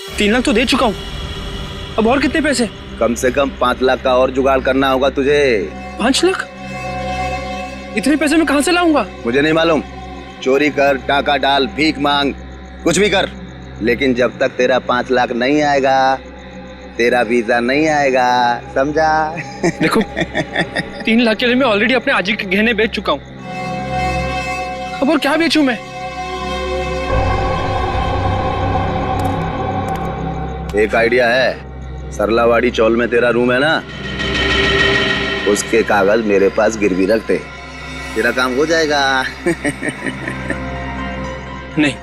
3 लाख तो दे चुका हूँ, अब और कितने पैसे? कम से कम 5 लाख का और जुगाड़ करना होगा तुझे। 5 लाख? इतने पैसे मैं कहाँ से लाऊंगा? मुझे नहीं मालूम, चोरी कर, टाका डाल, भीख मांग, कुछ भी कर, लेकिन जब तक तेरा 5 लाख नहीं आएगा तेरा वीजा नहीं आएगा, समझा? देखो 3 लाख के लिए मैं ऑलरेडी अपने आजी के गहने बेच चुका हूँ, अब और क्या बेचूं मैं? एक आइडिया है, सरलावाड़ी चौल में तेरा रूम है ना, उसके कागज मेरे पास गिरवी रख दे, तेरा काम हो जाएगा। नहीं,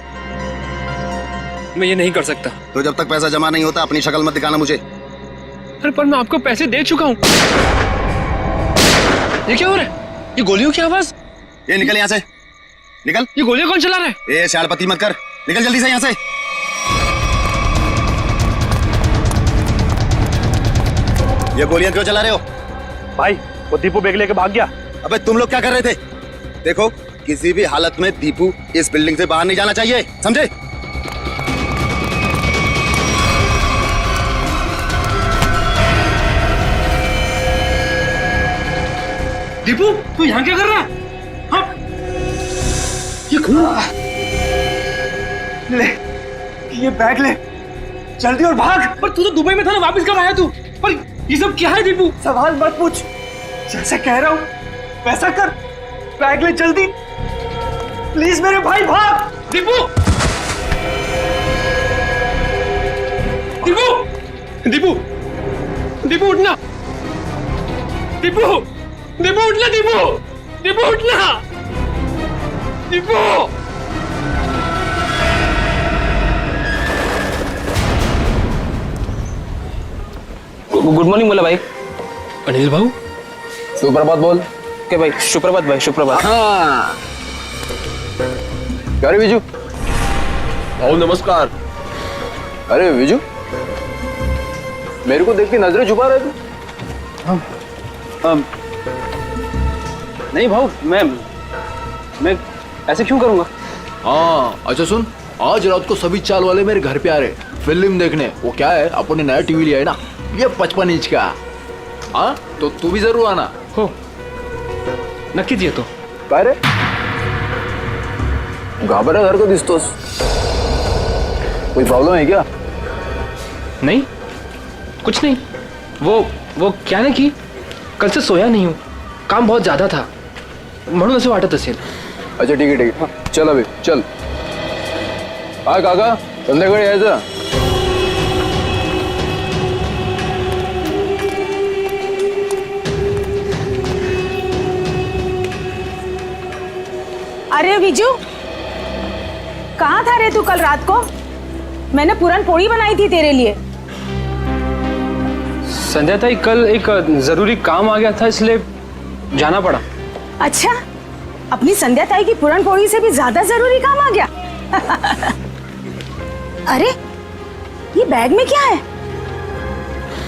मैं ये नहीं कर सकता। तो जब तक पैसा जमा नहीं होता अपनी शक्ल मत दिखाना मुझे। अरे पर मैं आपको पैसे दे चुका हूँ। ये क्या हो रहा है? ये गोलियों की आवाज। ये निकल यहाँ से, निकल। ये गोलियां कौन चला रहा है? ये शाड़पति मत कर, निकल जल्दी से यहाँ से। ये गोलियां क्यों चला रहे हो? भाई वो दीपू बैग लेके भाग गया। अबे तुम लोग क्या कर रहे थे? देखो किसी भी हालत में दीपू इस बिल्डिंग से बाहर नहीं जाना चाहिए, समझे? दीपू तू यहाँ क्या कर रहा है? हाँ? ये खून। ले ये बैग ले, जल्दी और भाग। पर तू तो दुबई में था ना, वापस कब आया तू? पर ये सब क्या है दीपू? सवाल मत पूछ, जैसे कह रहा हूँ वैसा कर, बैग ले जल्दी प्लीज मेरे भाई, भाग। दीपू! दीपू! दीपू! दीपू उठना! दीपू! दीपू उठना दीपू! दीपू उठना! दीपू! गुड मॉर्निंग बोला भाई। अनिल भाऊ, सुप्रभात बोल के भाई। सुप्रभात भाई, सुप्रभात। हाँ अरे विजू। भाऊ नमस्कार। अरे विजू, मेरे को देख के नजरें छुपा रहे तू? नहीं भाऊ, मैं ऐसे क्यों करूंगा? हाँ अच्छा सुन, आज रात को सभी चाल वाले मेरे घर पे आ रहे फिल्म देखने। वो क्या है, अपन ने नया टीवी लिया है ना, ये 55 इंच का। हाँ तो तू भी जरूर आना। हो नक्कीच येतो. काय रे घाबरा घर को दिसतोस, कोई प्रॉब्लम है क्या? नहीं, कुछ नहीं. वो क्या ना कि कल से सोया नहीं हूँ, काम बहुत ज्यादा था म्हणून असं वाटत असेल. अच्छा ठीक आहे हाँ, चल अभी चल. हा काका, संध्याकाळी यायचं. अरे विजू, कहाँ था रे तू कल रात को? मैंने पूरन पोड़ी बनाई थी तेरे लिए. संध्या ताई, कल एक जरूरी काम आ गया था इसलिए जाना पड़ा. अच्छा, अपनी संध्या ताई की पूरन पोड़ी से भी ज्यादा जरूरी काम आ गया. अरे ये बैग में क्या है?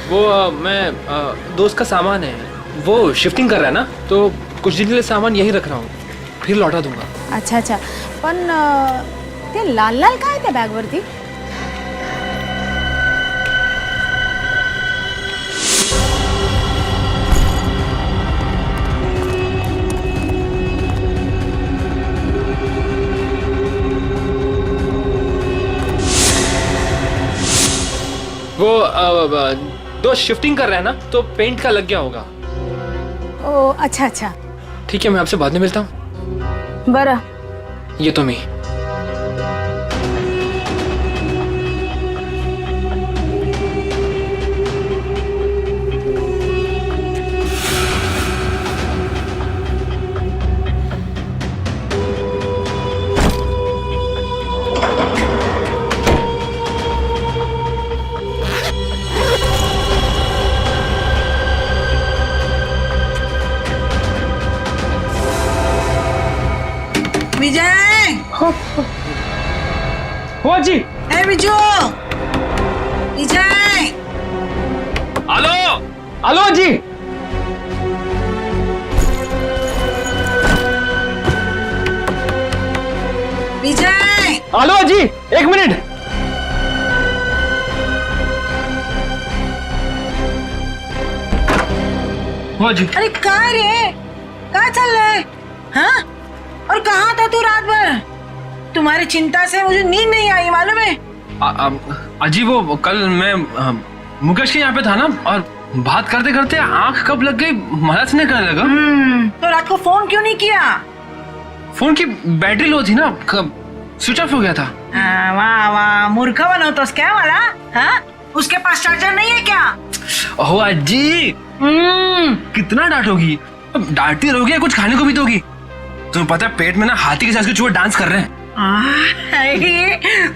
वो मैं दोस्त का सामान है, वो शिफ्टिंग कर रहा है ना, तो कुछ दिन के लिए सामान यहीं रख रहा हूँ, फिर लौटा दूंगा. अच्छा अच्छा, पण ते लाल लाल काय त्या बॅग वरती? वो दोस्त शिफ्टिंग कर रहा है ना, तो पेंट का लग गया होगा. ओ अच्छा अच्छा, ठीक है, मैं आपसे बाद में मिलता हूँ. बरं. ये तो मी. विजय, हो जी. ए विजू, विजय. हेलो हेलो जी. विजय, हेलो जी, 1 मिनट. जी अरे कहाँ रे, कहाँ चल रहा है? हाँ? और कहाँ था तू रात भर? तुम्हारी चिंता से मुझे नींद नहीं आई, मालूम है? अजी वो कल मैं मुकेश के यहाँ पे था ना, और बात करते करते आंख कब लग गई मला से नहीं करने लगा। तो रात को फोन क्यों नहीं किया? फोन की बैटरी लो थी ना, स्विच ऑफ हो गया था। वाह वाह, मूर्ख बनोतोस क्या वाला? हाँ? उसके पास चार्जर नहीं है क्या? ओह अजी, कितना डांटोगी? अब डांटती रहोगी, कुछ खाने को भी दोगी? तुम्हें पता है पेट में ना हाथी के साथ के चूहे डांस कर रहे हैं।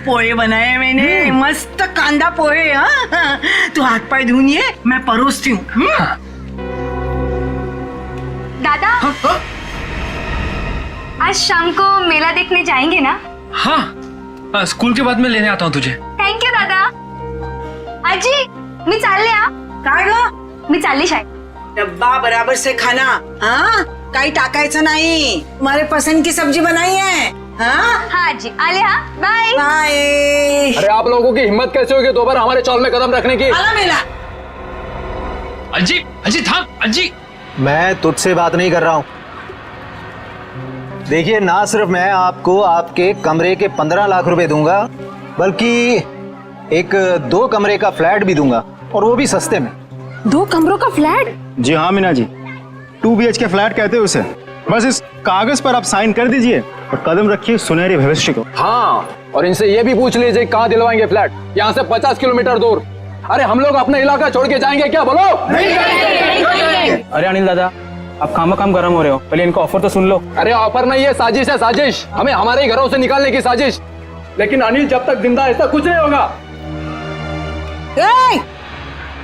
पोहे बनाए मैंने, मस्त कांदा पोहे। हाँ? तू हाथ पाए धुनिए, मैं परोसती हूँ। दादा, आज शाम को मेला देखने जाएंगे ना? हाँ, स्कूल के बाद मैं लेने आता हूँ तुझे। थँक यू दादा. आजी, मी चालले हा. काय ग? मी चालली शाळेत. डब्बा बराबर से खाना, हाँ? काही टाकायचं नाही. तुम्हारे पसंद की सब्जी बनाई है, हाँ? हाँ आजी, आले हा. बाय. बाय. अरे आप लोगों की हिम्मत कैसे होगी दोबारा हमारे चौल में कदम रखने की? आला मेला. अजी, अजी थाम, अजी. मैं तुझसे बात नहीं कर रहा हूँ. देखिए, ना सिर्फ मैं आपको आपके कमरे के 15 लाख रुपए दूंगा, बल्कि एक 2 कमरे का फ्लैट भी दूंगा, और वो भी सस्ते में. 2 कमरों का फ्लैट? जी हाँ मीना जी, 2 BHK फ्लैट कहते हैं उसे. बस इस कागज पर आप साइन कर दीजिए और कदम रखिए सुनहरे भविष्य को. हाँ, और इनसे ये भी पूछ लीजिए कहाँ दिलवाएंगे फ्लैट. यहाँ से 50 किलोमीटर दूर. अरे हम लोग अपना इलाका छोड़ के जाएंगे क्या? बोलो. अरे अनिल दादा, आप काम गरम हो रहे हो, पहले इनका ऑफर तो सुन लो. अरे ऑफर नहीं, ये साजिश है, साजिश. हमें हमारे ही घरों से निकालने की साजिश. लेकिन अनिल जब तक जिंदा है ऐसा कुछ नहीं होगा. ए,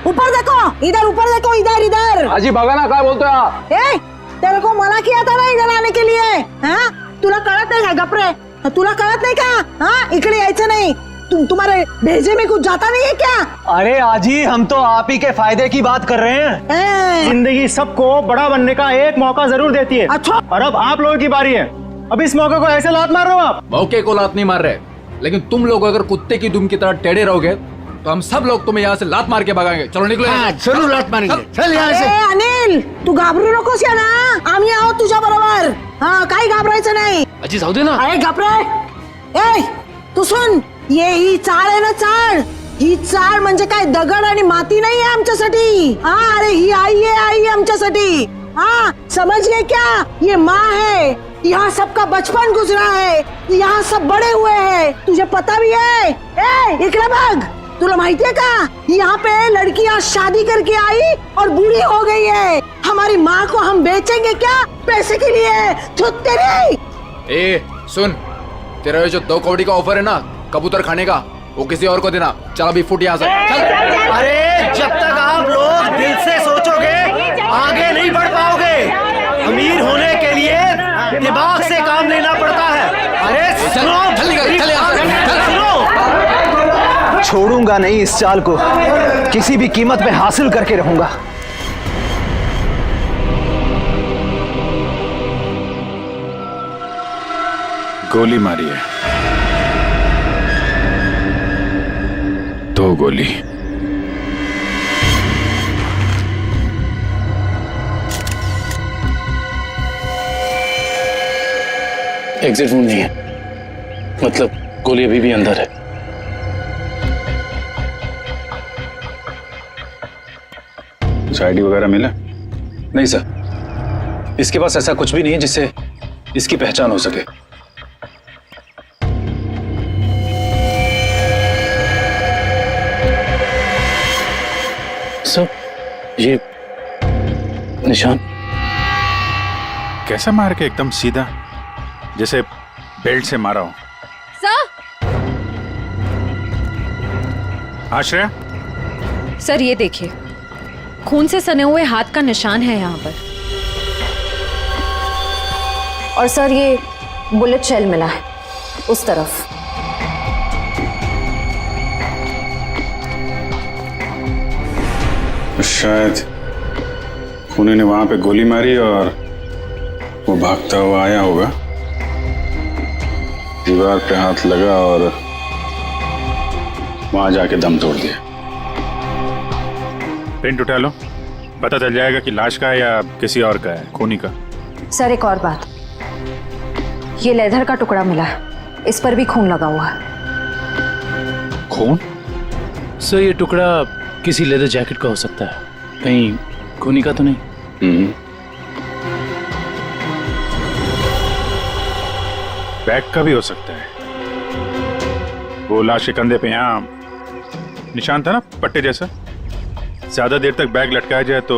ऊपर देखो, इधर ऊपर देखो, इधर इधर. हाजी भगाना काय बोलतोय आप? ए, तेरे को मना किया था ना इधर आने के लिए. हाँ? तुला कळत नाही का? गपरे, तुला कळत नाही का? हाँ, इकडे यायचं नाही. तुम्हारे भेजे में कुछ जाता नहीं है क्या? अरे आजी, हम तो आप ही के फायदे की बात कर रहे हैं. जिंदगी सबको बड़ा बनने का एक मौका जरूर देती है. अच्छा. और अब आप लोगों की बारी है. अब इस मौके को ऐसे लात मार रहे हो आप. मौके को लात नहीं मार रहे, लेकिन तुम लोग अगर कुत्ते की दुम की तरह टेढ़े रहोगे तो हम सब लोग तुम्हें यहाँ से लात मार के भगाएंगे. चलो निकलो. जरूर लात मारेंगे. चल यहाँ से. अनिल, तू घाबरू नकोस या ना, आम्ही आहोत तुझ्या बरोबर. हाँ, काही घाबरायचं नाही. अजी जाऊ दे ना. अरे घाबरे. ए, तू सुन, ये ही चाळ आहे ना, चाळ. ही चाळ म्हणजे काय दगड आणि माती नाही आहे आमच्यासाठी. हाँ, अरे ही आई है आमच्यासाठी. हाँ, समझ गए क्या? ये माँ है. यहाँ सबका बचपन गुजरा है, यहाँ सब बड़े हुए हैं. तुझे पता भी है? ए, इकडे बघ. तुला माहिती है का? यहाँ पे लड़कियाँ शादी करके आई और बूढ़ी हो गई है. हमारी माँ को हम बेचेंगे क्या पैसे के लिए? तो तेरी. ए सुन, तेरा ये जो 2 कौड़ी का ऑफर है ना कबूतर खाने का, वो किसी और को देना. चल अभी फुट यहाँ से. चल. अरे जब तक आप लोग दिल से सोचोगे आगे नहीं बढ़ पाओगे. अमीर होने के लिए दिमाग से काम लेना पड़ता है. अरे सुनो, चल यहाँ से. सुनो, छोड़ूंगा नहीं इस चाल को. किसी भी कीमत पे हासिल करके रहूंगा. गोली मारी है, 2 गोली. एग्जिट रूम नहीं है, मतलब गोली अभी भी अंदर है. आईडी वगैरह मिला? नहीं सर, इसके पास ऐसा कुछ भी नहीं है जिससे इसकी पहचान हो सके. सर, ये निशान कैसा मार के? एकदम सीधा, जैसे बेल्ट से मारा हो. सर, आश्रया, सर ये देखिए, खून से सने हुए हाथ का निशान है यहाँ पर. और सर ये बुलेट शेल मिला है उस तरफ. शायद खूनी ने वहां पे गोली मारी और वो भागता हुआ आया होगा, दीवार पे हाथ लगा और वहां जाके दम तोड़ दिया. प्रिंट उठा लो, पता चल जाएगा कि लाश का है या किसी और का है, खूनी का। सर एक और बात, ये लेदर का टुकड़ा मिला है, इस पर भी खून लगा हुआ है। खून? सर ये टुकड़ा किसी लेदर जैकेट का हो सकता है, कहीं खूनी का तो नहीं? बैग का भी हो सकता है। वो लाश के कंधे पे यहाँ निशान था ना, पट्टे जैसा। ज्यादा देर तक बैग लटकाया जाए तो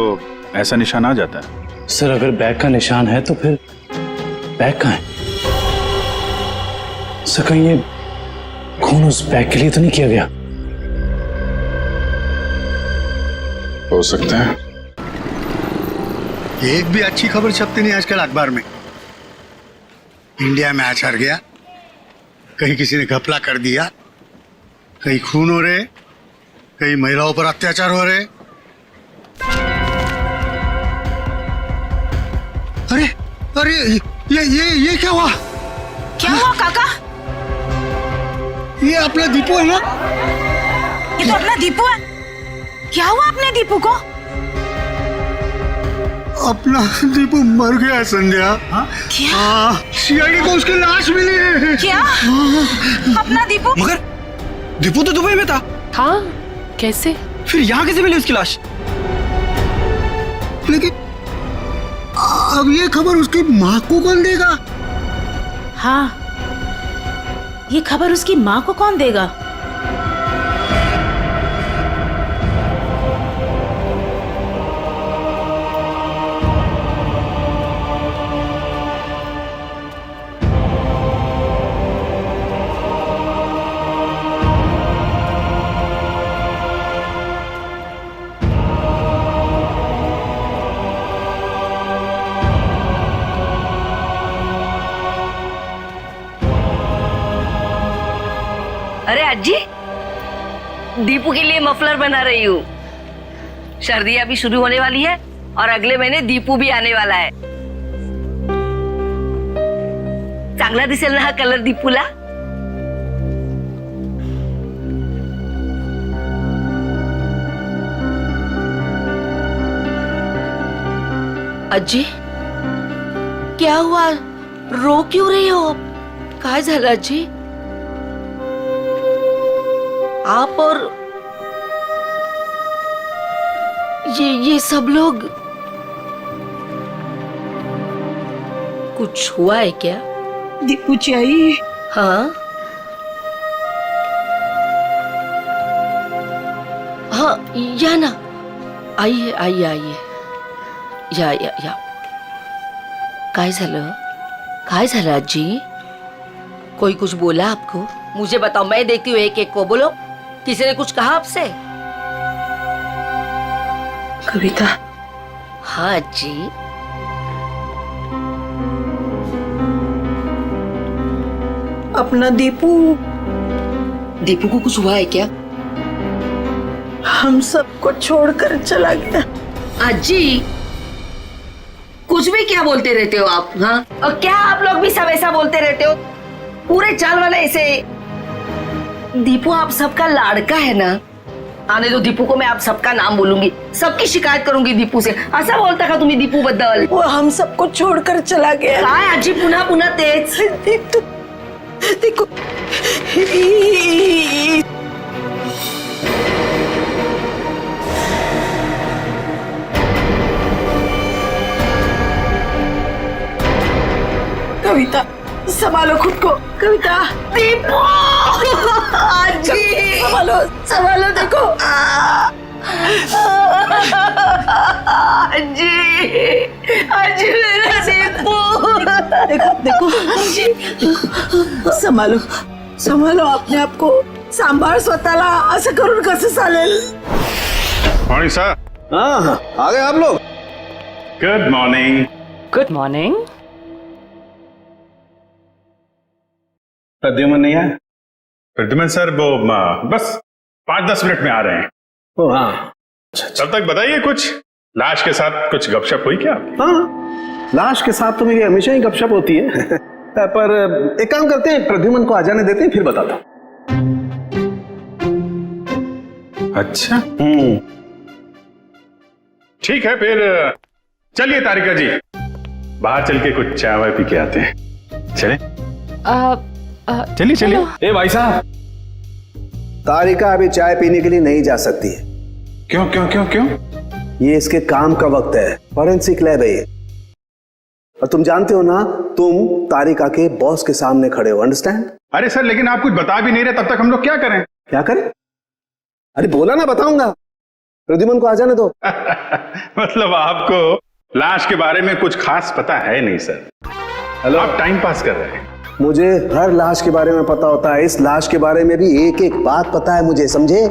ऐसा निशान आ जाता है। सर अगर बैग का निशान है तो फिर बैग कहाँ है? सर कहीं ये खून उस बैग के लिए तो नहीं किया गया? हो सकता है। एक भी अच्छी खबर छपती नहीं आजकल अखबार में। इंडिया मैच हार गया, कहीं किसी ने घपला कर दिया, कहीं खून हो रहे, कहीं महिलाओं पर अत्याचार हो रहे। अरे अरे ये क्या हुआ? क्या हुआ काका? ये अपना दीपू है ना? ये तो अपना दीपू है। क्या हुआ अपने दीपू को? अपना दीपू मर गया है संध्या। क्या? सीआईडी को उसकी लाश मिली है। क्या? अपना दीपू? मगर दीपू तो दुबई में था। हाँ, कैसे? फिर यहाँ कैसे मिली उसकी लाश? लेकिन अब ये खबर उसकी माँ को कौन देगा? हाँ, ये खबर उसकी माँ को कौन देगा? अरे अज्जी, दीपू के लिए मफलर बना रही हूँ। सर्दियाँ भी शुरू होने वाली है और अगले महीने दीपू भी आने वाला है। चांगला दिसेल ना हा कलर दीपूला? अज्जी, क्या हुआ? रो क्यों रही हो? काय झालं अज्जी? आप और ये सब लोग, कुछ हुआ है क्या? दीपू आई। हाँ हाँ, या ना, आइए आइए आइए, या काय झालं? काय झालं अज्जी? कोई कुछ बोला आपको? मुझे बताओ, मैं देखती हूँ एक एक को। बोलो, किसी ने कुछ कहा आपसे? कविता। हाँ जी। अपना दीपू को कुछ हुआ है क्या? हम सबको छोड़कर चला गया। अज्जी, कुछ भी क्या बोलते रहते हो आप? हाँ, और क्या आप लोग भी सब ऐसा बोलते रहते हो? पूरे चाल वाले ऐसे। दीपू आप सबका लाड़का है ना? आने दो दीपू को, मैं आप सबका नाम बोलूंगी, सबकी शिकायत करूंगी दीपू से। ऐसा बोलता का तुम्ही दीपू बद्दल? वो हम सबको छोड़कर चला गया। काय आजी पुन्हा पुन्हा तेच? देखो, कविता संभालो खुद को। कविता। दीपू! आजी! संभालो देखो। आजी! आजी मेरा दीपू! देखो संभालो अपने आप को, सांभाळ स्वतःला। असं करून कसं चालेल? Morning sir. हाँ, आ गए आप लोग। Good morning. Good morning. Pradyuman नहीं आया? प्रद्युमन सर वो बस 5-10 मिनट में आ रहे हैं। ओ हाँ, तब तक बताइए, कुछ लाश के साथ कुछ गपशप हुई क्या? हाँ, लाश के साथ तो मेरी हमेशा ही गपशप होती है। पर एक काम करते हैं, प्रद्युमन को आ जाने देते हैं, फिर बताता हूँ। अच्छा, ठीक है फिर चलिए तारिका जी, बाहर चल के कुछ चाय वाय पी के आते हैं। चले चलिए चलिए। ए भाई साहब, तारिका अभी चाय पीने के लिए नहीं जा सकती है। क्यों क्यों क्यों क्यों? ये इसके काम का वक्त है, फॉरेंसिक लैब है ये। और तुम जानते हो ना, तुम तारिका के बॉस के सामने खड़े हो, अंडरस्टैंड? अरे सर, लेकिन आप कुछ बता भी नहीं रहे, तब तक हम लोग क्या करें? क्या करें? अरे बोला ना, बताऊंगा। प्रद्युमन को आ जाने दो। मतलब आपको लाश के बारे में कुछ खास पता है नहीं सर? हेलो, आप टाइम पास कर रहे हैं। मुझे हर लाश के बारे में पता होता है, इस लाश के बारे में भी एक एक बात पता है मुझे, समझे?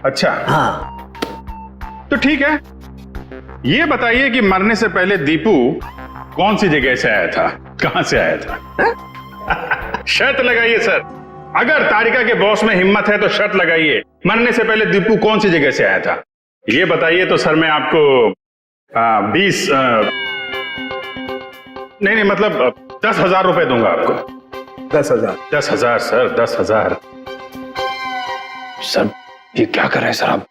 अच्छा हाँ। तो ठीक है, ये बताइए कि मरने से पहले दीपू कौन सी जगह से आया था, कहां से आया था? शर्त लगाइए सर, अगर तारिका के बॉस में हिम्मत है तो शर्त लगाइए, मरने से पहले दीपू कौन सी जगह से आया था ये बताइए, तो सर मैं आपको 20 नहीं मतलब 10,000 रुपए दूंगा आपको। 10,000? 10,000 सर, 10,000। सर ये क्या कर रहे हैं सर आप?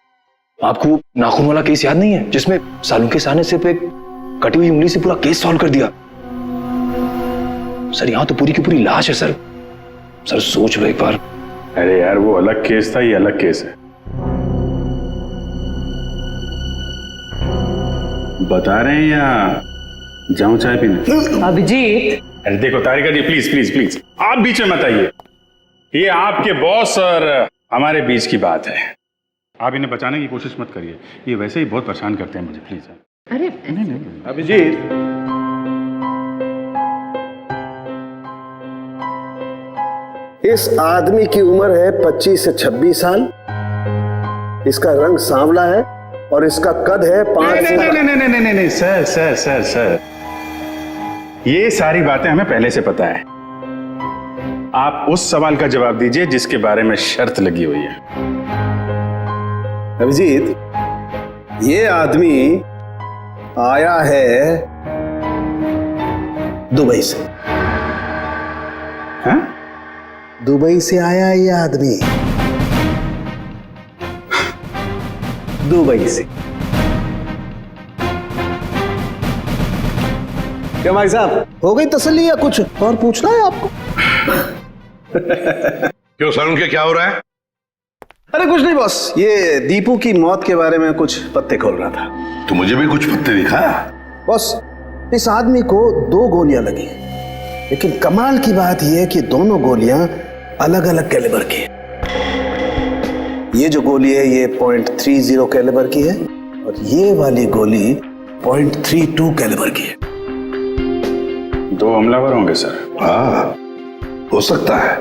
आपको नाखून वाला केस याद नहीं है जिसमें सालू के सामने सिर्फ एक कटी हुई उंगली से पूरा केस सॉल्व कर दिया? सर यहां तो पूरी की पूरी लाश है सर। सर सोच लो एक बार। अरे यार, वो अलग केस था, ये अलग केस है। बता रहे हैं या जाऊं चाय पीने? अभिजीत, अरे देखो तारिका जी, प्लीज प्लीज प्लीज आप बीच में मत आइए। ये आपके बॉस और हमारे बीच की बात है, आप इन्हें बचाने की कोशिश मत करिए, ये वैसे ही बहुत परेशान करते हैं मुझे, प्लीज। अरे नहीं। अभिजीत, इस आदमी की उम्र है 25 से 26 साल, इसका रंग सांवला है और इसका कद है 5 नहीं सर सर सर सर, ये सारी बातें हमें पहले से पता है। आप उस सवाल का जवाब दीजिए जिसके बारे में शर्त लगी हुई है। अभिजीत, ये आदमी आया है दुबई से। हाँ? दुबई से आया है ये आदमी, दुबई से। क्या भाई साहब, हो गई तसल्ली या कुछ और पूछना है आपको? क्यों सर, उनके क्या हो रहा है? अरे कुछ नहीं बॉस, ये दीपू की मौत के बारे में कुछ पत्ते खोल रहा था। तो मुझे भी कुछ पत्ते दिखा। बॉस, इस आदमी को 2 गोलियां लगी, लेकिन कमाल की बात यह है कि दोनों गोलियां अलग अलग कैलिबर की है। ये जो गोली है ये .30 कैलिबर की है और ये वाली गोली .32 कैलिबर की है। 2 हमलावर होंगे सर। हाँ, हो सकता है।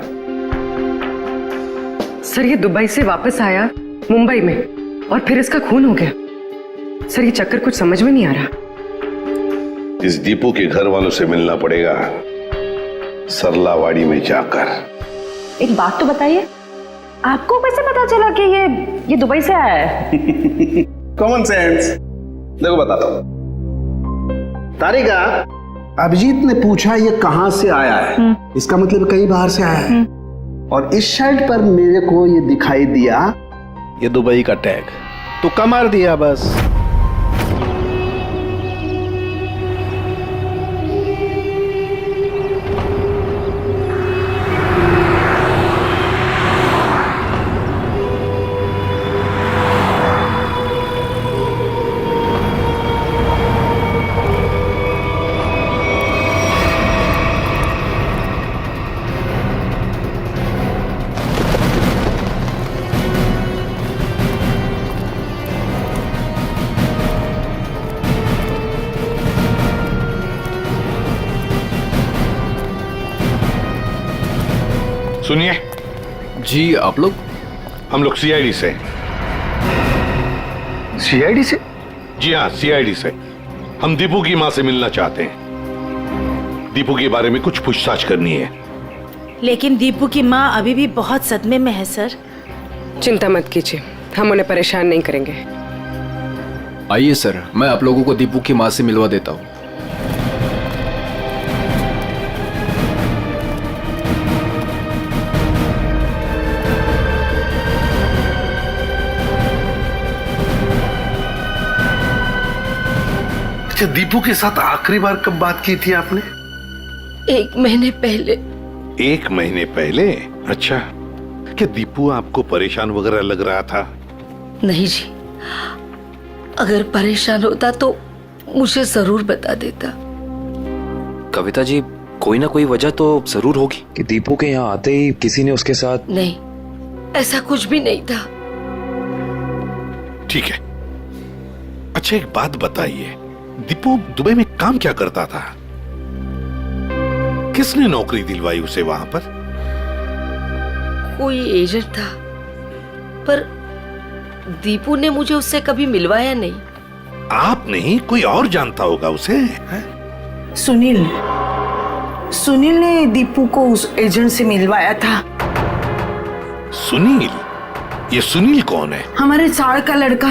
सर ये दुबई से वापस आया मुंबई में और फिर इसका खून हो गया। सर ये चक्कर कुछ समझ में नहीं आ रहा। इस दीपू के घर वालों से मिलना पड़ेगा, सरलावाड़ी में जाकर। एक बात तो बताइए, आपको कैसे पता चला कि ये दुबई से आया है? Common sense. देखो बताता हूं। तारिका, अभिजीत ने पूछा ये कहां से आया है, इसका मतलब कहीं बाहर से आया है। और इस शर्ट पर मेरे को ये दिखाई दिया, ये दुबई का टैग, तुक्का मार दिया बस। सुनिए जी, आप लोग? हम लोग सीआईडी से। सीआईडी से? जी हाँ, सीआईडी से। हम दीपू की मां से मिलना चाहते हैं, दीपू के बारे में कुछ पूछताछ करनी है। लेकिन दीपू की माँ अभी भी बहुत सदमे में है सर। चिंता मत कीजिए, हम उन्हें परेशान नहीं करेंगे। आइए सर, मैं आप लोगों को दीपू की मां से मिलवा देता हूँ। अच्छा, दीपू के साथ आखिरी बार कब बात की थी आपने? 1 महीने पहले। 1 महीने पहले? अच्छा, क्या दीपू आपको परेशान वगैरह लग रहा था? नहीं जी, अगर परेशान होता तो मुझे जरूर बता देता। कविता जी, कोई ना कोई वजह तो जरूर होगी कि दीपू के यहाँ आते ही किसी ने उसके साथ। नहीं, ऐसा कुछ भी नहीं था। ठीक है। अच्छा, एक बात बताइए, दीपू दुबई में काम क्या करता था? किसने नौकरी दिलवाई उसे वहां पर? कोई एजेंट था, पर दीपू ने मुझे उससे कभी मिलवाया नहीं। आप नहीं, कोई और जानता होगा उसे, है? सुनील ने दीपू को उस एजेंट से मिलवाया था। सुनील? ये सुनील कौन है? हमारे चाड़ का लड़का।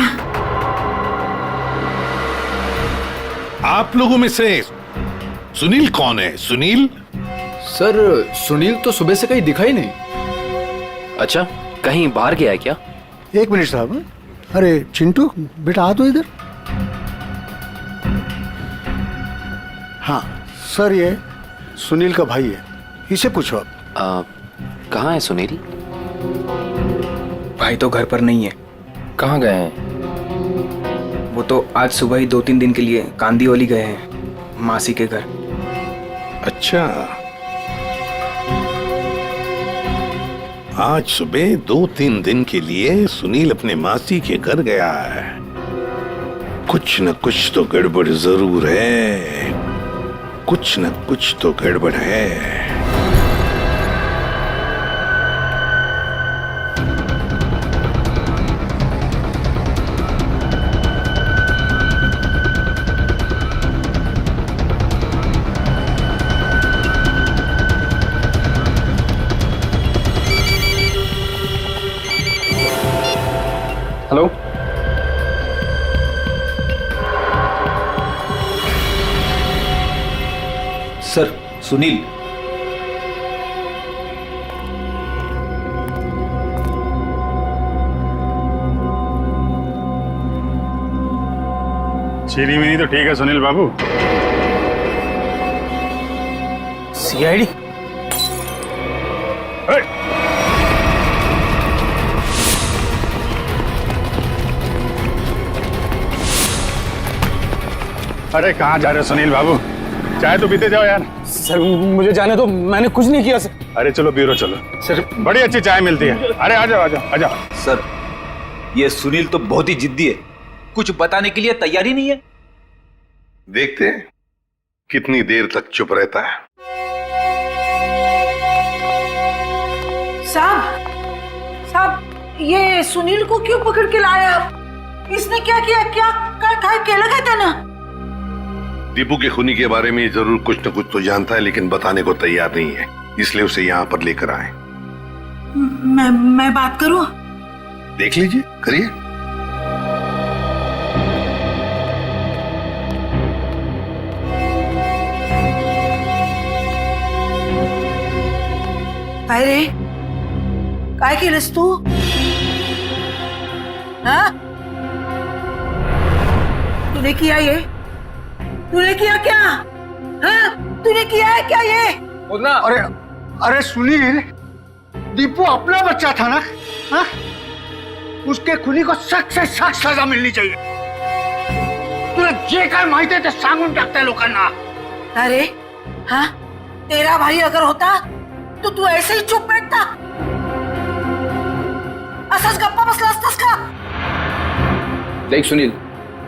आप लोगों में से सुनील कौन है? सुनील? सर, सुनील तो सुबह से कहीं दिखाई नहीं। अच्छा, कहीं बाहर गया है क्या? 1 मिनट साहब। अरे चिंटू बेटा, आ तो इधर। हाँ सर, ये सुनील का भाई है, इसे पूछो आप। कहाँ है सुनील? भाई तो घर पर नहीं है। कहाँ गए हैं? वो तो आज सुबह ही 2-3 दिन के लिए कांदीवली गए हैं, मासी के घर। अच्छा, आज सुबह 2-3 दिन के लिए सुनील अपने मासी के घर गया है। कुछ न कुछ तो गड़बड़ जरूर है, कुछ न कुछ तो गड़बड़ है। Hello, sir, Sunil. चीनी मिनी तो ठीक है सुनील बाबू। सीआईडी? अरे कहाँ जा रहे हो सुनील बाबू? चाय तो पीते जाओ यार। सर मुझे जाने दो, मैंने कुछ नहीं किया सर। अरे चलो ब्यूरो चलो, सर बड़ी अच्छी चाय मिलती है। अरे आ जाओ आ जाओ आ जाओ। सर, ये सुनील तो बहुत ही जिद्दी है, कुछ बताने के लिए तैयार ही नहीं है। देखते हैं कितनी देर तक चुप रहता है। साहब, ये सुनील को क्यों पकड़ के लाया आप? इसने क्या किया? क्या लगा ना? दीपू के खूनी के बारे में जरूर कुछ न कुछ तो जानता है, लेकिन बताने को तैयार नहीं है, इसलिए उसे यहाँ पर लेकर आए। मैं बात करूं? देख लीजिए, करिए। अरे काय केलंस तू? हाँ? तूने किया ये? तूने किया क्या? हाँ? तूने किया है क्या ये? अरे सुनील, दीपू अपना बच्चा था ना? हाँ? उसके खुनी को सख्त से सख्त सजा मिलनी चाहिए। तुला जे काय माहिती आहे ते सांगून टाकताय लोकांना। अरे हाँ, तेरा भाई अगर होता तो तू ऐसे ही चुप बैठता? असच गप्पा बसला असतास का? देख सुनील,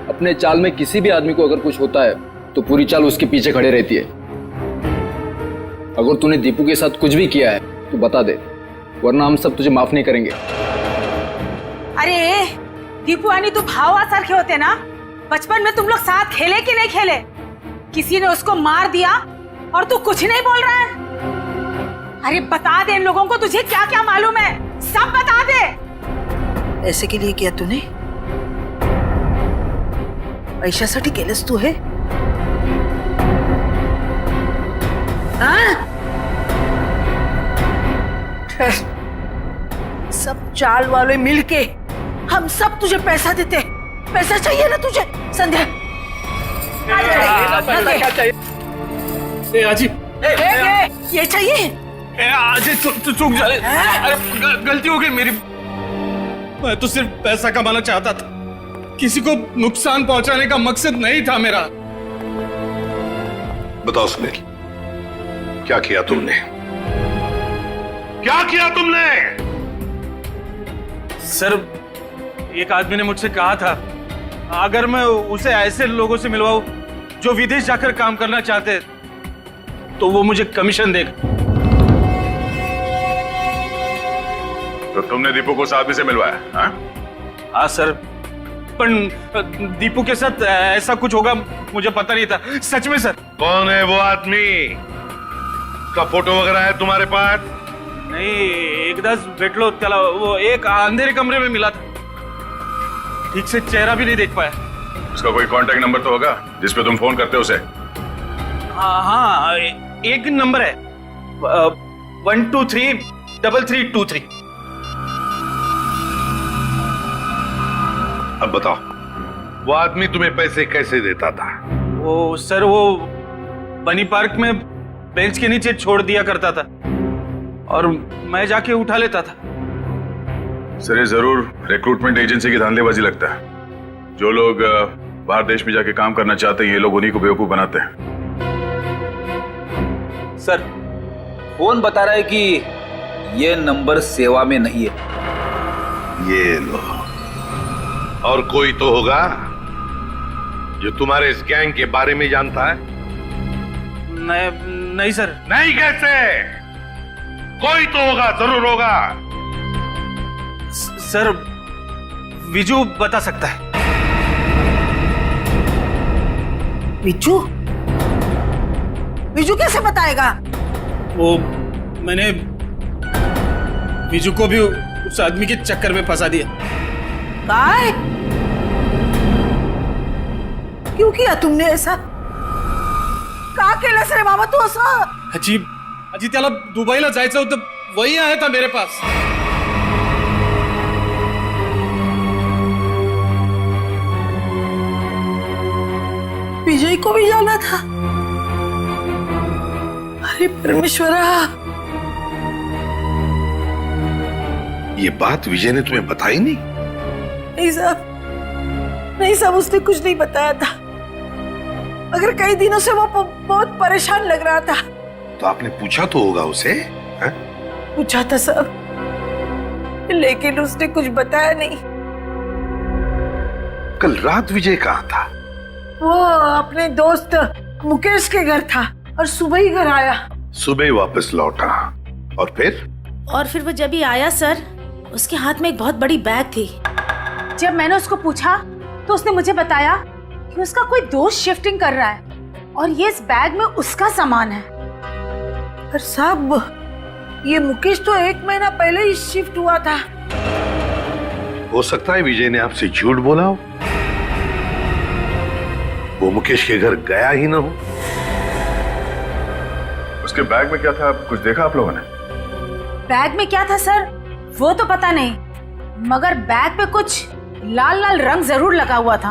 अपने चाल में किसी भी आदमी को अगर कुछ होता है तो पूरी चाल उसके पीछे खड़े रहती है। अगर तूने दीपू के साथ कुछ भी किया है तो बता दे, वरना हम सब तुझे माफ नहीं करेंगे। अरे दीपू आणि तू भावासारखे होते ना? बचपन में तुम लोग साथ खेले कि नहीं खेले? किसी ने उसको मार दिया और तू कुछ नहीं बोल रहा है? अरे बता दे इन लोगों को, तुझे क्या क्या मालूम है, सब बता दे। ऐसे के लिए किया तूने? पैशासाठी केलंस तू हे? सब चाल वाले मिलके हम सब तुझे पैसा देते। पैसा चाहिए ना तुझे? संध्या क्या चाहिए? ए आजी, ये चाहिए। ए आजी, चूक जा, अरे गलती हो गई मेरी। मैं तो सिर्फ पैसा कमाना चाहता था, किसी को नुकसान पहुंचाने का मकसद नहीं था मेरा। बताओ सुनील, क्या किया तुमने? क्या किया तुमने? सर, एक आदमी ने मुझसे कहा था अगर मैं उसे ऐसे लोगों से मिलवाऊं जो विदेश जाकर काम करना चाहते तो वो मुझे कमीशन देगा। तो तुमने दीपू को उस आदमी से मिलवाया? हाँ सर, पर दीपू के साथ ऐसा कुछ होगा मुझे पता नहीं था, सच में सर। कौन है वो आदमी? का फोटो वगैरह है तुम्हारे पास? नहीं, एकदाच भेटलो त्याला, वो एक अंधेरे कमरे में मिला था, ठीक से चेहरा भी नहीं देख पाया। उसका कोई कांटेक्ट नंबर तो होगा जिस पे तुम फोन करते हो उसे? हाँ, एक नंबर है 1233323। अब बताओ, वो आदमी तुम्हें पैसे कैसे देता था? वो सर, वो बनी पार्क में बेंच के नीचे छोड़ दिया करता था और मैं जाके उठा लेता था। सर, ये जरूर रिक्रूटमेंट एजेंसी की धांधलेबाजी लगता है। जो लोग बाहर देश में जाके काम करना चाहते हैं, ये लोग उन्हीं को बेवकूफ बनाते हैं। सर, फोन बता रहा है कि ये नंबर सेवा में नहीं है। ये लो, और कोई तो होगा जो तुम्हारे इस गैंग के बारे में जानता है? नहीं सर। नहीं कैसे? कोई तो होगा, जरूर होगा। सर, विजू बता सकता है। विजू? विजू कैसे बताएगा? वो मैंने विजू को भी उस आदमी के चक्कर में फंसा दिया। काय? क्यों किया तुमने ऐसा? का केलंस रे बाबा तू असं? अजी त्याला दुबईला जायचं होतं, वही आया था मेरे पास। विजय को भी जाना था। अरे परमेश्वरा, ये बात विजय ने तुम्हें बताई नहीं? नहीं साहब, नहीं साहब, उसने कुछ नहीं बताया था, मगर कई दिनों से वो बहुत परेशान लग रहा था। तो आपने पूछा तो होगा उसे? है? पूछा था साहब, लेकिन उसने कुछ बताया नहीं। कल रात विजय कहाँ था? वो अपने दोस्त मुकेश के घर था और सुबह ही घर आया। सुबह वापस लौटा, और फिर? और फिर वो जब ही आया सर, उसके हाथ में एक बहुत बड़ी बैग थी। जब मैंने उसको पूछा तो उसने मुझे बताया कि उसका कोई दोस्त शिफ्टिंग कर रहा है और ये इस बैग में उसका सामान है। पर साहब, ये मुकेश तो 1 महीना पहले ही शिफ्ट हुआ था। हो सकता है विजय ने आपसे झूठ बोला हो, वो मुकेश के घर गया ही ना हो। उसके बैग में क्या था, कुछ देखा आप लोगों ने? बैग में क्या था सर, वो तो पता नहीं, मगर बैग पे कुछ लाल लाल रंग जरूर लगा हुआ था।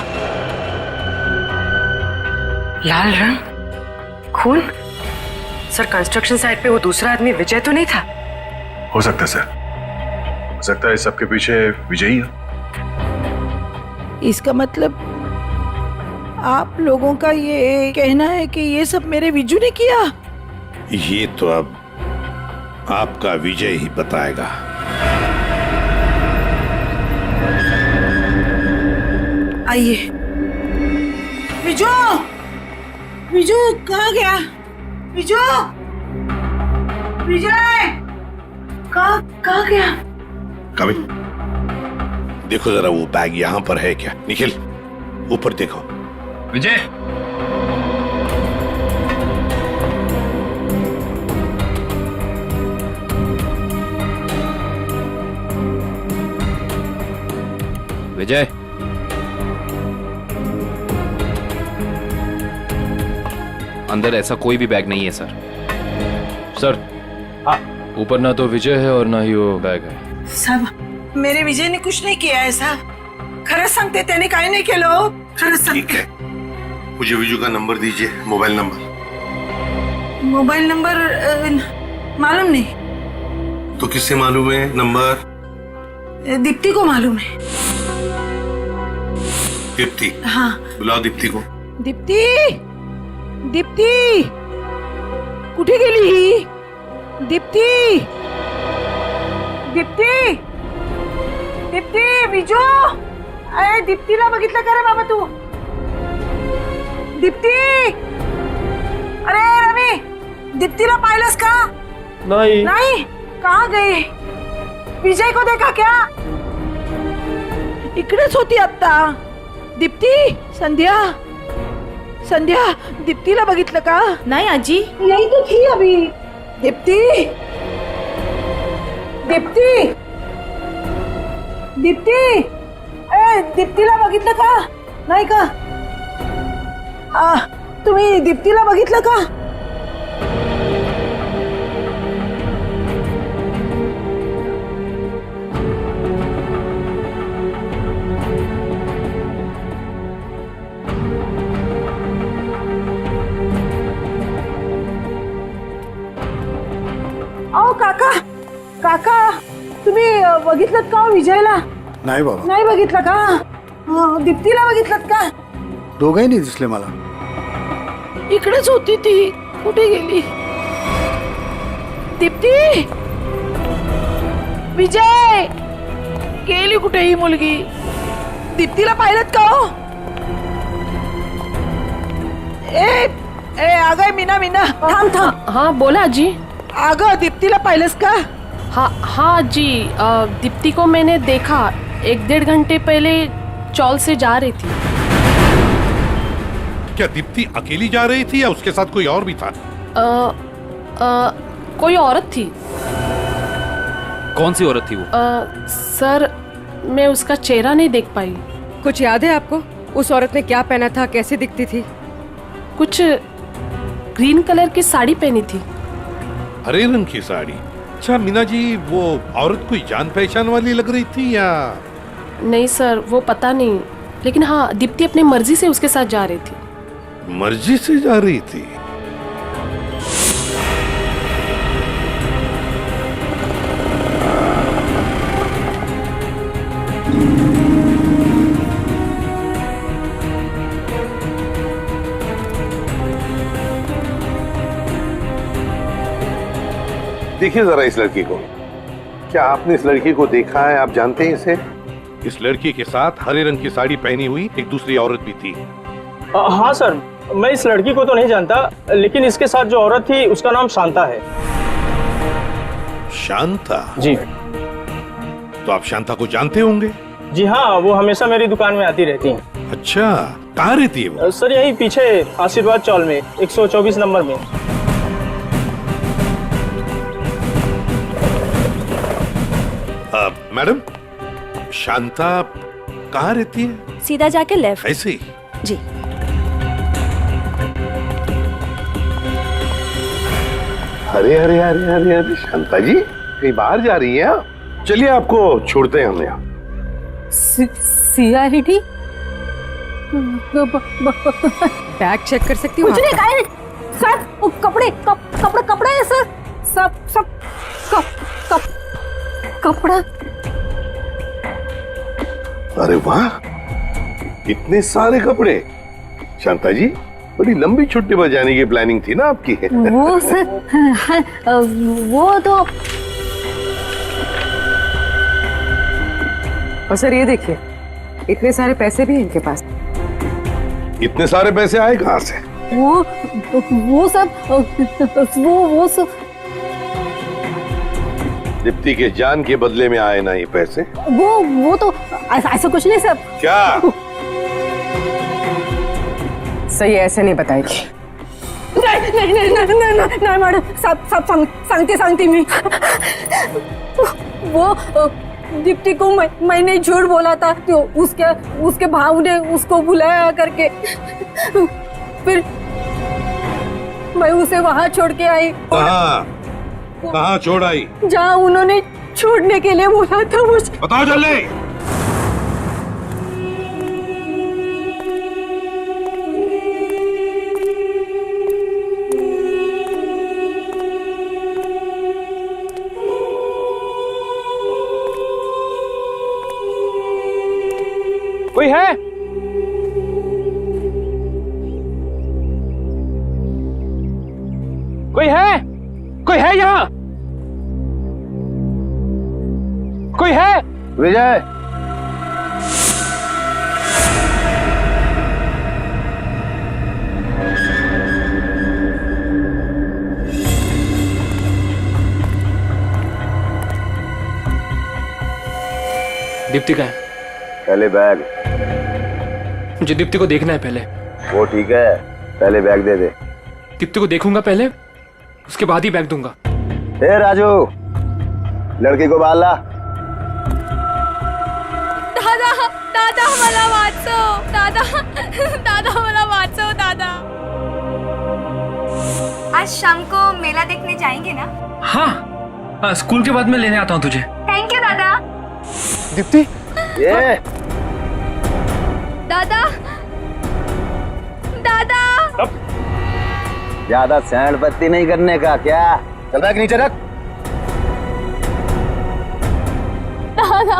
लाल रंग? खून? सर, कंस्ट्रक्शन साइट पे वो दूसरा आदमी विजय तो नहीं था? हो सकता है सर, हो सकता है इस सबके पीछे विजय ही है। इसका मतलब आप लोगों का ये कहना है कि ये सब मेरे विजू ने किया? ये तो अब आपका विजय ही बताएगा। आइए। विजू, विजू कहाँ गया? विजू, विजय कहाँ गया? कभी देखो जरा, वो बैग यहाँ पर है क्या? निखिल, ऊपर देखो। विजय, विजय, अंदर ऐसा कोई भी बैग नहीं है सर। सर, ऊपर ना तो विजय है और ना ही वो बैग है। साहब, मेरे विजय ने कुछ नहीं किया है साहब। खरंच सांगते, त्याने काय नाही केलं. खरंच सांगते. मुझे विजू का नंबर दीजिए, मोबाइल नंबर। मोबाइल नंबर मालूम नहीं। तो किससे मालूम है नंबर? दीप्ति को मालूम है। दीप्ति? हाँ। बुलाओ दीप्ति को। दीप्ति, दीप्ति कुठे गेली ही? दीप्ति, दीप्ति, दीप्ति, विजू, अरे दीप्तीला बघितलं का रे बाबा तू? दीप्ति, अरे रवि, दीप्तीला पाहिलंस का? नहीं। नहीं? कहाँ गई? विजय को देखा क्या? इकडेच होती आता। दीप्ति, संध्या, संध्या, दीप्तीला बघितलं का? नहीं आजी। यही तो थी अभी। दीप्ति, दीप्ति, दीप्ति, ए दीप्तीला बघितलं का? नाही का? तुम्ही दीप्तीला बघितलं का? अहो काका, काका तुम्ही बघितलं का विजयला? नाही बाबा, नाही बघितलं का? दीप्तीला बघितलं का? दोघंही नाही दिसले मला. इकडेच होती ती, कुठे गेली? दीप्ती, विजय गेली कुठे ही मुलगी? दीप्तीला पाहिलं का हो? ए ए अगं मीना, मीना थांब थांब. हाँ बोला आजी. अगं दीप्तीला पाहिलंस का? हाँ जी, दीप्ति को मैंने देखा 1-1.5 घंटे पहले चौल से जा रही थी. क्या दीप्ति अकेली जा रही थी या उसके साथ कोई और भी था? कोई औरत थी. कौन सी औरत थी वो? सर मैं उसका चेहरा नहीं देख पाई. कुछ याद है आपको? उस औरत ने क्या पहना था, कैसे दिखती थी? कुछ ग्रीन कलर की साड़ी पहनी थी. हरे रंग की साड़ी? अच्छा मीना जी, वो औरत कोई जान पहचान वाली लग रही थी या? नहीं सर, वो पता नहीं, लेकिन हाँ दीप्ति अपनी मर्जी से उसके साथ जा रही थी. मर्जी से जा रही थी? देखिए जरा इस लड़की को. क्या आपने इस लड़की को देखा है? आप जानते हैं इसे? इस लड़की के साथ हरे रंग की साड़ी पहनी हुई एक दूसरी औरत भी थी. हाँ सर, मैं इस लड़की को तो नहीं जानता, लेकिन इसके साथ जो औरत थी उसका नाम शांता है. शांता? जी. तो आप शांता को जानते होंगे? जी हाँ, वो हमेशा मेरी दुकान में आती रहती हैं. अच्छा, कहाँ रहती है वो? सर यही पीछे आशीर्वाद चौल में 124 नंबर में. मैडम, शांता कहाँ रहती है? सीधा जाके लेफ्ट. ऐसे ही? जी. अरे अरे अरे अरे अरे शांता जी, कहीं बाहर जा रही है? चलिए आपको छोड़ते हैं हम यहाँ. सीआईडी बैग चेक कर सकती हूँ? कुछ नहीं, काय सर, कपड़े कपड़े कपड़े है सर, सब कपड़ा. अरे वाह, इतने सारे कपड़े. शांता जी, बड़ी लंबी छुट्टी पर जाने की प्लानिंग थी ना आपकी? वो सर, वो तो. और सर ये देखिए, इतने सारे पैसे भी हैं इनके पास. इतने सारे पैसे आए कहाँ से? वो सब दीप्ति के जान के बदले में आए ना ये पैसे? वो तो ऐसा कुछ नहीं सर. क्या? सही ऐसे नहीं बताएगी. नहीं मैडम, सब सांगते मी. वो दीप्ति को मैंने झूठ बोला था, तो उसके भाव ने उसको बुलाया करके, फिर मैं उसे वहाँ छोड़ के आई. कहाँ छोड़ आई? जहाँ उन्होंने छोड़ने के लिए बोला था मुझे. बताओ जल्दी. कोई है? कोई है? कोई है यहाँ? कोई है? विजय, दीप्ति का है। पहले बैग। मुझे दीप्ति को देखना है पहले। वो ठीक है, पहले बैग दे दे। दीप्ति को देखूंगा पहले, उसके बाद ही बैग दूंगा। ए राजू, लड़की को बाल ला। दादा दादा मला वाचव, दादा दादा मला वाचव दादा। आज शाम को मेला देखने जाएंगे ना? हाँ, स्कूल के बाद मैं लेने आता हूँ तुझे। थैंक यू दादा। दीप्ति, ये दादा दादा। ज्यादा सैंड पत्ती नहीं करने का क्या? चल बैग नीचे रख। दादा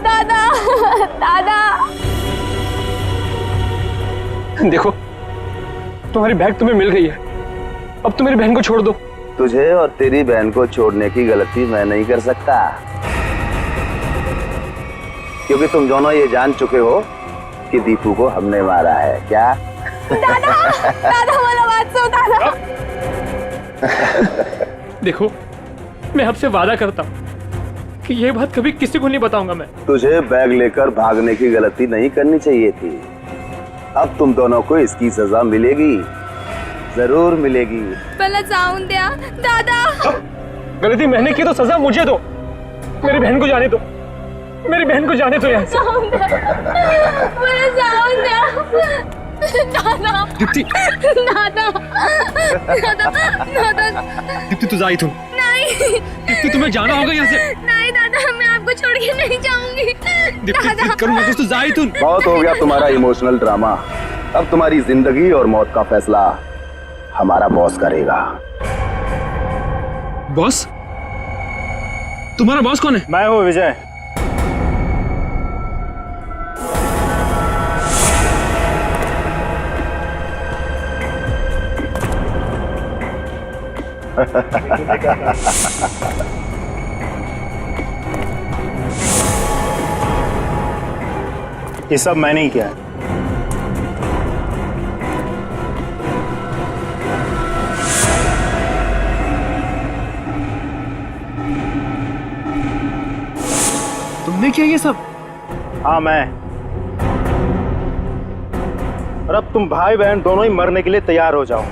दादा दादा। देखो, तुम्हारी बैग तुम्हें मिल गई है, अब तुम मेरी बहन को छोड़ दो। तुझे और तेरी बहन को छोड़ने की गलती मैं नहीं कर सकता, क्योंकि तुम दोनों ये जान चुके हो कि दीपू को हमने मारा है। क्या? दादा दादा मला वाचव दादा। देखो, मैं आपसे वादा करता हूँ कि ये बात कभी किसी को नहीं बताऊंगा मैं। तुझे बैग लेकर भागने की गलती नहीं करनी चाहिए थी। अब तुम दोनों को इसकी सजा मिलेगी, जरूर मिलेगी। पहले जाऊं द्या दादा। गलती मैंने की तो सजा मुझे दो। मेरी बहन को जाने दो, मेरी बहन को जाने दो यहाँ से। पहले जाऊं द्या दादा। दीप्ति, दादा दादा दादा। दीप्ति तू जा ही तुम। नहीं दीप्ति, तुम्हें जाना होगा यहाँ से। नहीं दादा, मैं आपको छोड़ के नहीं जाऊंगी। दीप्ति, जिद करूँ मैं तो जा ही तुम। बहुत हो गया तुम्हारा इमोशनल ड्रामा। अब तुम्हारी जिंदगी और मौत का फैसला हमारा बॉस करेगा। बॉस? तुम्हारा बॉस कौन है? मैं हूँ विजय। ये सब मैंने ही किया है। तुमने किया ये सब? हाँ, मैं। और अब तुम भाई बहन दोनों ही मरने के लिए तैयार हो जाओ।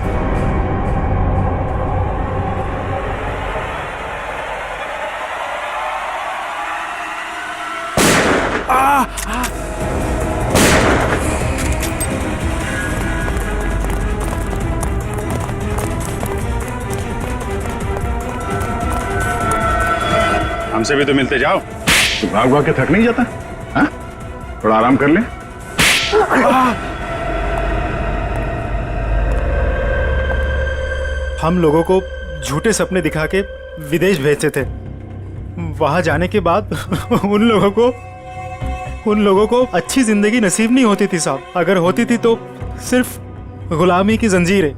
हमसे भी तो मिलते जाओ। तो भाग भाग के थक नहीं जाता? हाँ? थोड़ा आराम कर ले। हम लोगों को झूठे सपने दिखा के विदेश भेजते थे। वहां जाने के बाद उन लोगों को अच्छी जिंदगी नसीब नहीं होती थी साहब। अगर होती थी तो सिर्फ गुलामी की जंजीरें।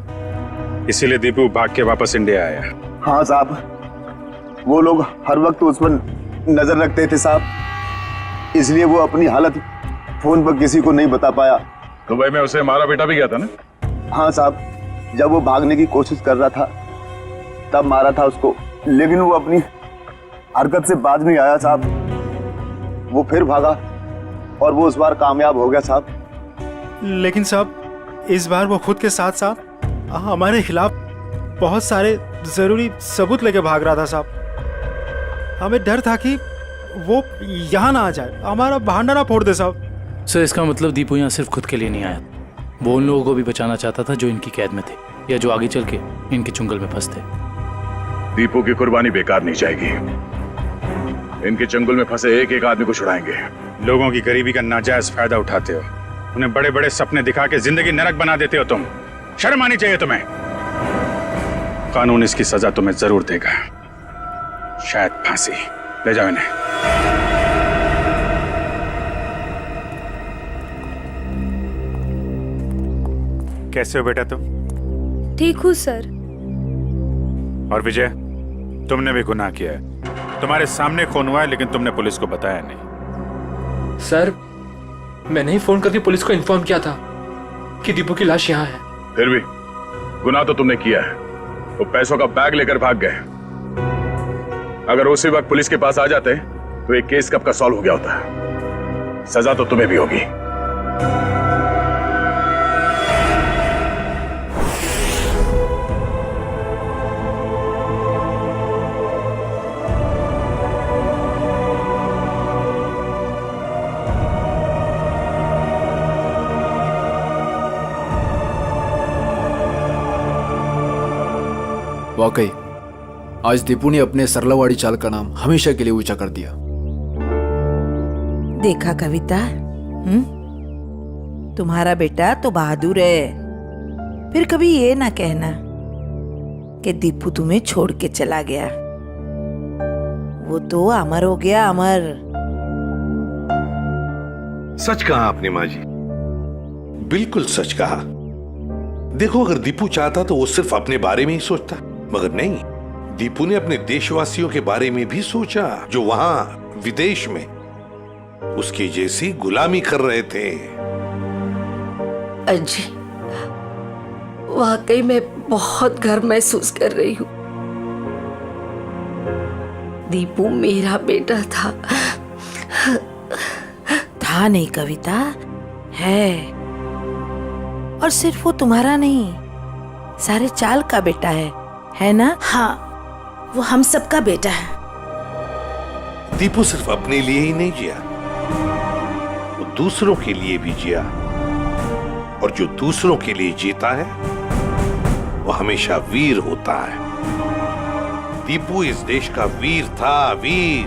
इसीलिए दीपू भाग के वापस इंडिया आया। हाँ साहब, वो लोग हर वक्त उस पर नजर रखते थे साहब, इसलिए वो अपनी हालत फोन पर किसी को नहीं बता पाया। दुबई में उसे मारा बेटा भी गया था ना? हाँ साहब, जब वो भागने की कोशिश कर रहा था तब मारा था उसको, लेकिन वो अपनी हरकत से बाज नहीं आया साहब। वो फिर भागा और वो उस बार कामयाब हो गया साहब। लेकिन साहब, इस बार वो खुद के साथ साथ हमारे खिलाफ बहुत सारे जरूरी सबूत लेके भाग रहा था साहब। हमें डर था कि वो यहाँ ना आ जाए, हमारा बहाना ना फोड़ दे साहब। सर, इसका मतलब दीपू यहाँ सिर्फ खुद के लिए नहीं आया, वो उन लोगों को भी बचाना चाहता था जो इनकी कैद में थे या जो आगे चल के इनके चुंगल में फंसते। दीपू की कुर्बानी बेकार नहीं जाएगी। इनके चंगुल में फंसे एक एक आदमी को छुड़ाएंगे। लोगों की गरीबी का नाजायज फायदा उठाते हो, उन्हें बड़े बड़े सपने दिखा के जिंदगी नरक बना देते हो तुम। शर्म आनी चाहिए तुम्हें। कानून इसकी सजा तुम्हें जरूर देगा, शायद फांसी। ले जाओ इन्हें। कैसे हो बेटा तुम? ठीक हूँ सर। और विजय, तुमने भी गुनाह किया है। तुम्हारे सामने खून हुआ है, लेकिन तुमने पुलिस को बताया नहीं। सर, मैंने ही फोन करके पुलिस को इन्फॉर्म किया था कि दीपू की लाश यहाँ है। फिर भी गुनाह तो तुमने किया है। वो पैसों का बैग लेकर भाग गए। अगर उसी वक्त पुलिस के पास आ जाते तो ये केस कब का सॉल्व हो गया होता। सजा तो तुम्हें भी होगी। वाकई आज दीपू ने अपने सरलावाड़ी चाल का नाम हमेशा के लिए ऊंचा कर दिया। देखा कविता, तुम्हारा बेटा तो बहादुर है। फिर कभी ये ना कहना कि दीपू तुम्हें छोड़ के चला गया। वो तो अमर हो गया, अमर। सच कहा आपने माँ जी, बिल्कुल सच कहा। देखो, अगर दीपू चाहता तो वो सिर्फ अपने बारे में ही सोचता, मगर नहीं, दीपू ने अपने देशवासियों के बारे में भी सोचा जो वहां विदेश में उसकी जैसी गुलामी कर रहे थे। अंजी, वाकई मैं बहुत गर्व महसूस कर रही हूँ। दीपू मेरा बेटा था। था नहीं कविता, है। और सिर्फ वो तुम्हारा नहीं, सारे चाल का बेटा है ना? हाँ, वो हम सबका बेटा है। दीपू सिर्फ अपने लिए ही नहीं जिया, वो दूसरों के लिए भी जिया। और जो दूसरों के लिए जीता है वो हमेशा वीर होता है। दीपू इस देश का वीर था, वीर।